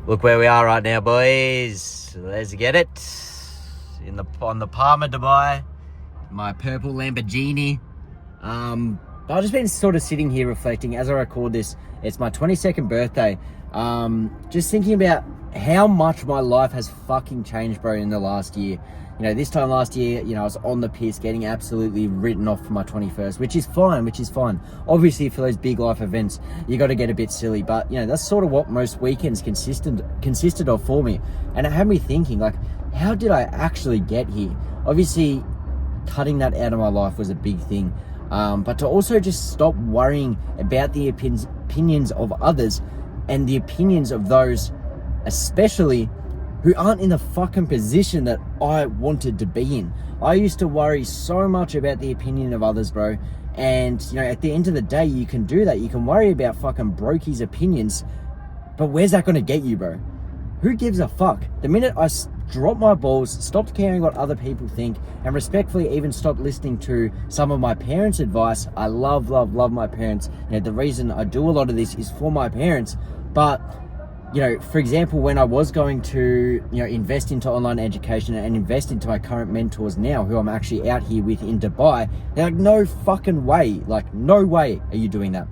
Look where we are right now, boys. Let's get it. On the Palm of Dubai, my purple Lamborghini. I've just been sort of sitting here reflecting as I record this. It's my 22nd birthday. Just thinking about how much my life has fucking changed, bro, in the last year. You know, this time last year, you know, I was on the piss getting absolutely written off for my 21st, which is fine. Obviously, for those big life events, you got to get a bit silly, but, you know, that's sort of what most weekends consisted of for me. And it had me thinking, like, how did I actually get here? Obviously, cutting that out of my life was a big thing. But to also just stop worrying about the opinions of others and the opinions of those, especially who aren't in the fucking position that I wanted to be in. I used to worry so much about the opinion of others, bro. And, you know, at the end of the day, you can do that. You can worry about fucking brokies' opinions, but where's that going to get you, bro? Who gives a fuck? The minute I dropped my balls, stopped caring what other people think, and respectfully even stopped listening to some of my parents' advice. I love my parents. You know, the reason I do a lot of this is for my parents. But, you know, for example, when I was going to, you know, invest into online education and invest into my current mentors now, who I'm actually out here with in Dubai, they're like, no fucking way. Like, no way are you doing that.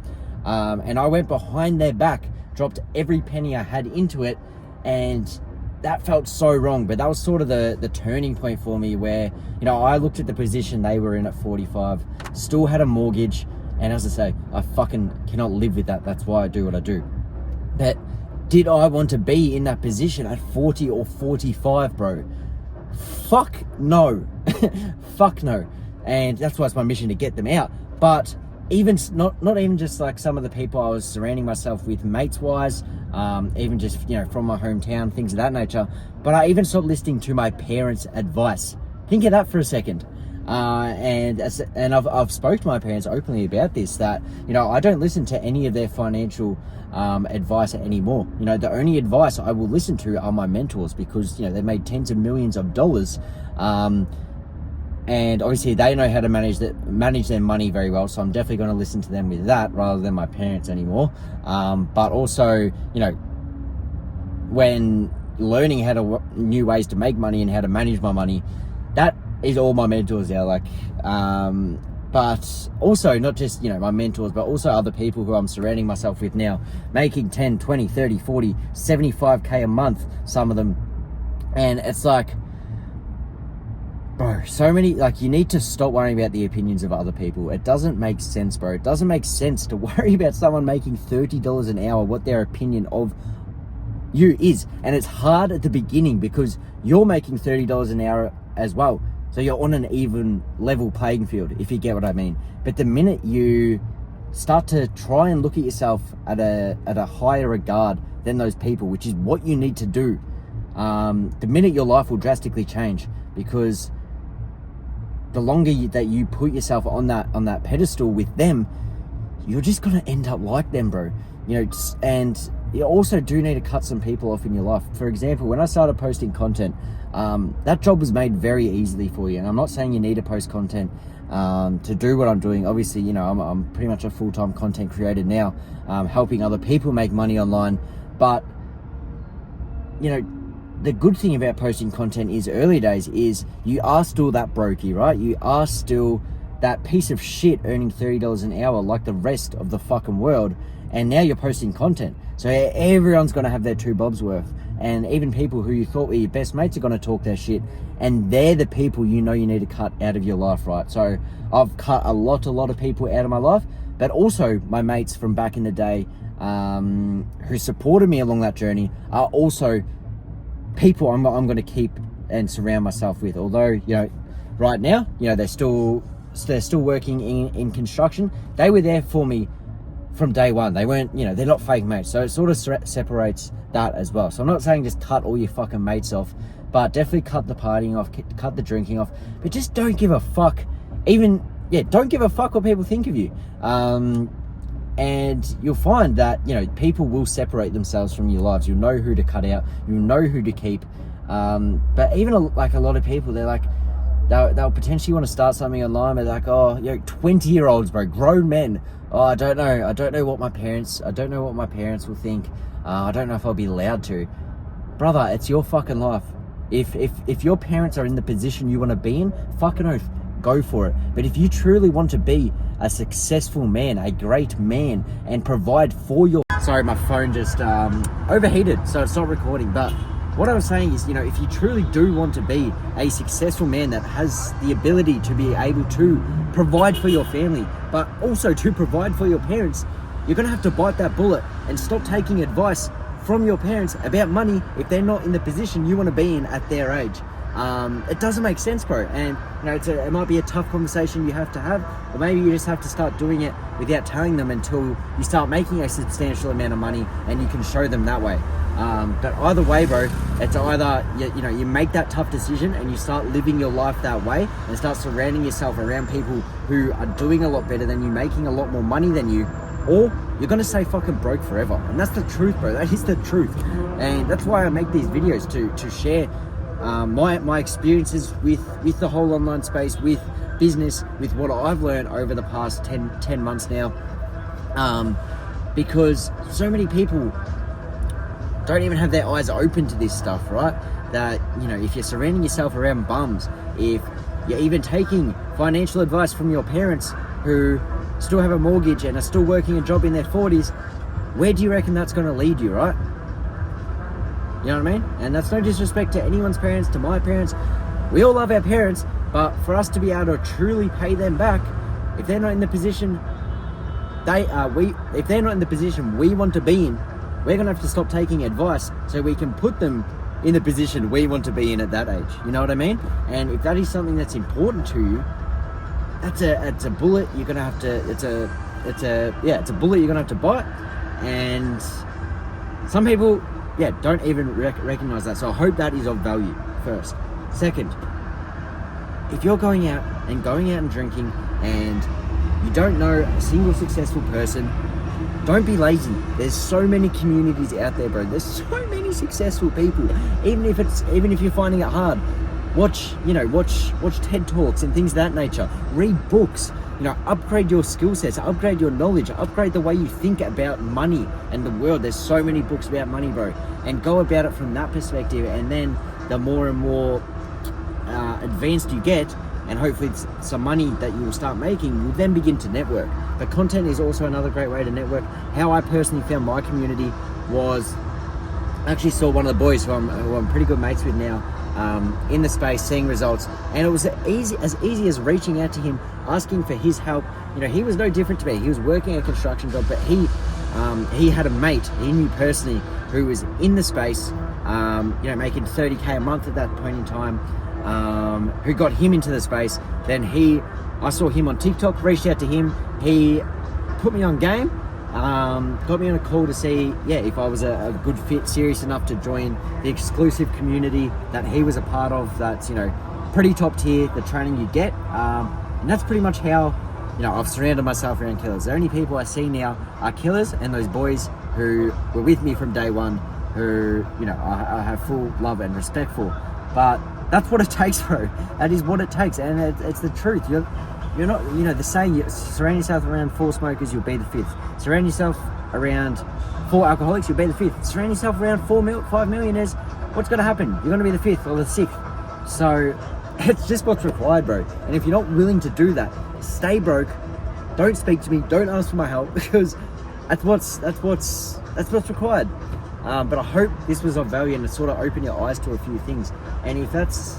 And I went behind their back, dropped every penny I had into it, and that felt so wrong. But that was sort of the turning point for me, where, you know, I looked at the position they were in at 45, still had a mortgage, and as I say, I fucking cannot live with that. That's why I do what I do. But did I want to be in that position at 40 or 45, bro? Fuck no. Fuck no. And that's why it's my mission to get them out. But even not even just like some of the people I was surrounding myself with mates wise, even just, you know, from my hometown, things of that nature. But I even stopped listening to my parents' advice. Think of that for a second. And I've spoke to my parents openly about this, that, you know, I don't listen to any of their financial advice anymore. You know, the only advice I will listen to are my mentors, because, you know, they've made tens of millions of dollars, and obviously they know how to manage their money very well. So I'm definitely going to listen to them with that rather than my parents anymore. But also, you know, when learning how to new ways to make money and how to manage my money, that is all my mentors now. Like, but also not just, you know, my mentors, but also other people who I'm surrounding myself with now, making 10, 20, 30, 40, 75k a month, some of them. And it's like, bro, so many, like, you need to stop worrying about the opinions of other people. It doesn't make sense, bro. It doesn't make sense to worry about someone making $30 an hour, what their opinion of you is. And it's hard at the beginning because you're making $30 an hour as well. So you're on an even level playing field, if you get what I mean. But the minute you start to try and look at yourself at a higher regard than those people, which is what you need to do, the minute your life will drastically change, because the longer that you put yourself on that pedestal with them, you're just gonna end up like them, bro. You know, and you also do need to cut some people off in your life. For example, when I started posting content, that job was made very easily for you. And I'm not saying you need to post content to do what I'm doing. Obviously, you know, I'm pretty much a full-time content creator now, helping other people make money online. But, you know, the good thing about posting content is early days is you are still that brokey, right? You are still that piece of shit earning $30 an hour like the rest of the fucking world. And now you're posting content. So everyone's going to have their two bobs worth. And even people who you thought were your best mates are going to talk their shit. And they're the people you know you need to cut out of your life, right? So I've cut a lot of people out of my life. But also my mates from back in the day who supported me along that journey are also people I'm going to keep and surround myself with. Although, you know, right now, you know, they're still working in construction. They were there for me from day one. They weren't, you know, they're not fake mates. So it sort of separates that as well. So I'm not saying just cut all your fucking mates off, but definitely cut the partying off, cut the drinking off, but just don't give a fuck. Don't give a fuck what people think of you. And you'll find that, you know, people will separate themselves from your lives. You'll know who to cut out. You'll know who to keep. But even like a lot of people, they're like, they'll potentially want to start something online, but they're like, oh, you know, 20-year-olds, bro, grown men. Oh, I don't know what my parents will think. I don't know if I'll be allowed to. Brother, it's your fucking life. If your parents are in the position you want to be in, fucking oath, go for it. But if you truly want to be a successful man, a great man, and provide for your... Sorry, my phone just overheated, so it's not recording. But what I was saying is, if you truly do want to be a successful man that has the ability to be able to provide for your family, but also to provide for your parents, you're going to have to bite that bullet and stop taking advice from your parents about money if they're not in the position you want to be in at their age. It doesn't make sense, bro. And it might be a tough conversation you have to have, or maybe you just have to start doing it without telling them until you start making a substantial amount of money and you can show them that way. But either way, bro, it's either you make that tough decision and you start living your life that way and start surrounding yourself around people who are doing a lot better than you, making a lot more money than you, or you're gonna stay fucking broke forever. And that's the truth, bro. That is the truth. And that's why I make these videos, to share my experiences with the whole online space, with business, with what I've learned over the past 10 months now. Because so many people don't even have their eyes open to this stuff, right? That, if you're surrounding yourself around bums, if you're even taking financial advice from your parents who still have a mortgage and are still working a job in their 40s, where do you reckon that's going to lead you, right? You know what I mean? And that's no disrespect to anyone's parents, to my parents. We all love our parents, but for us to be able to truly pay them back, if they're not in the position if they're not in the position we want to be in, we're going to have to stop taking advice so we can put them in the position we want to be in at that age. You know what I mean? And if that is something that's important to you, it's a bullet you're going to have to, it's a bullet you're going to have to bite. And some people, don't even recognize that. So I hope that is of value, first. Second, if you're going out and drinking and you don't know a single successful person, don't be lazy. There's so many communities out there, bro. There's so many successful people. Even if you're finding it hard, watch TED Talks and things of that nature. Read books. Upgrade your skill sets, upgrade your knowledge, upgrade the way you think about money and the world. There's so many books about money, bro. And go about it from that perspective. And then the more and more advanced you get, and hopefully it's some money that you will start making, you'll then begin to network. But content is also another great way to network. How I personally found my community was, I actually saw one of the boys who I'm pretty good mates with now, in the space, seeing results, and it was as easy as reaching out to him, asking for his help. He was no different to me. He was working a construction job, but he had a mate he knew personally who was in the space, making $30K a month at that point in time, who got him into the space. Then I saw him on TikTok, reached out to him, he put me on game, got me on a call to see if I was a good fit, serious enough to join the exclusive community that he was a part of. That's pretty top tier, the training you get, and that's pretty much how I've surrounded myself around killers. The only people I see now are killers and those boys who were with me from day one, who I have full love and respect for. But that's what it takes, bro. That is what it takes, and it's the truth. You're not, the saying, you surround yourself around 4 smokers, you'll be the 5th. Surround yourself around 4 alcoholics, you'll be the 5th. Surround yourself around 5 millionaires, what's going to happen? You're going to be the 5th or the 6th. So it's just what's required, bro. And if you're not willing to do that, stay broke. Don't speak to me. Don't ask for my help, because that's what's required. But I hope this was of value and it sort of opened your eyes to a few things. And if that's,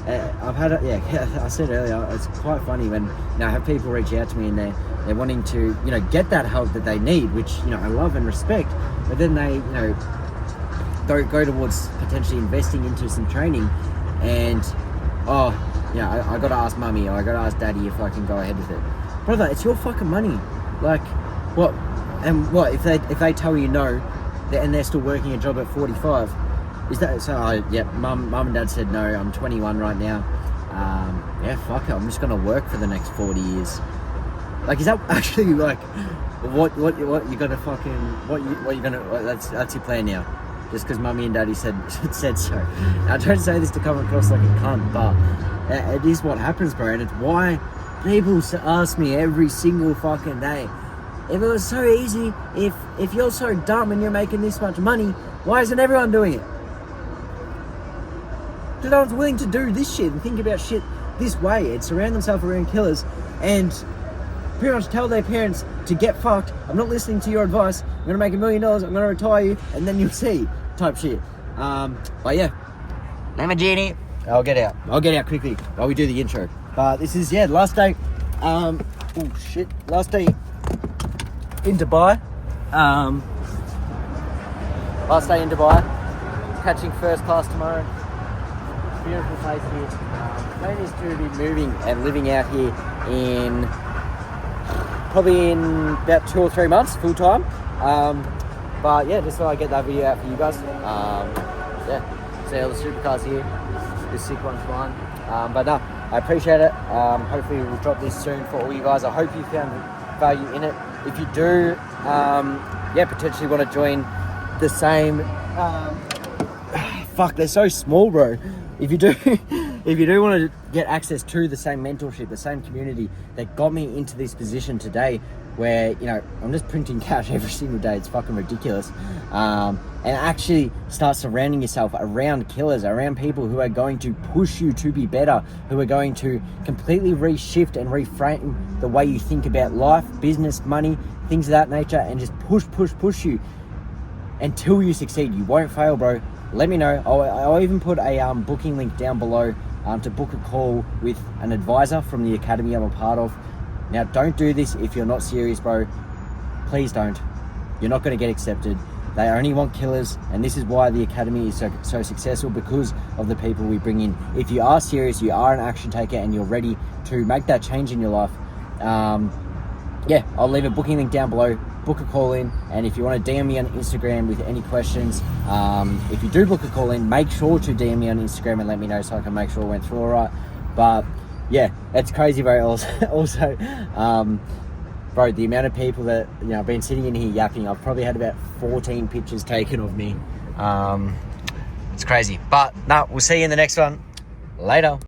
I've had it, I said earlier, it's quite funny when I have people reach out to me and they're wanting to, get that help that they need, which, I love and respect, but then they, don't go towards potentially investing into some training and, I got to ask mummy or I got to ask daddy if I can go ahead with it. Brother, it's your fucking money. Like, what? And what, if they tell you no, and they're still working a job at 45, is that so? Mum and dad said no. I'm 21 right now. Fuck it. I'm just gonna work for the next 40 years. Like, is that actually like what you gonna fucking what you gonna? That's your plan now? Just because mummy and daddy said so. Now, don't say this to come across like a cunt, but it is what happens, bro. And it's why people ask me every single fucking day, if it was so easy, if you're so dumb and you're making this much money, why isn't everyone doing it? Because no one's willing to do this shit and think about shit this way and surround themselves around killers and pretty much tell their parents to get fucked. I'm not listening to your advice. I'm going to make $1 million. I'm going to retire you, and then you'll see type shit. But yeah, Lamborghini. I'll get out quickly while we do the intro. But this is last day. Last day in Dubai. Last day in Dubai. Catching first class tomorrow. Beautiful place here. Plan is to be moving and living out here in probably in about 2 or 3 months, full time. But yeah, just thought I'd get that video out for you guys. See all the supercars here. This sick one's fine. But no, I appreciate it. Hopefully we'll drop this soon for all you guys. I hope you found value in it. If you do, potentially want to join the same. Fuck, they're so small, bro. If you do want to get access to the same mentorship, the same community that got me into this position today, where I'm just printing cash every single day. It's fucking ridiculous. And actually start surrounding yourself around killers, around people who are going to push you to be better, who are going to completely reshift and reframe the way you think about life, business, money, things of that nature, and just push you until you succeed. You won't fail, bro. Let me know. I'll even put a booking link down below to book a call with an advisor from the academy I'm a part of. Now, don't do this if you're not serious, bro. Please don't. You're not going to get accepted. They only want killers, and this is why the academy is so successful, because of the people we bring in. If you are serious, you are an action taker, and you're ready to make that change in your life, I'll leave a booking link down below. Book a call in, and if you want to DM me on Instagram with any questions, if you do book a call in, make sure to DM me on Instagram and let me know so I can make sure it went through all right. But yeah, it's crazy, bro. Also, bro, the amount of people that I've been sitting in here yapping. I've probably had about 14 pictures taken of me. It's crazy, but no, we'll see you in the next one. Later.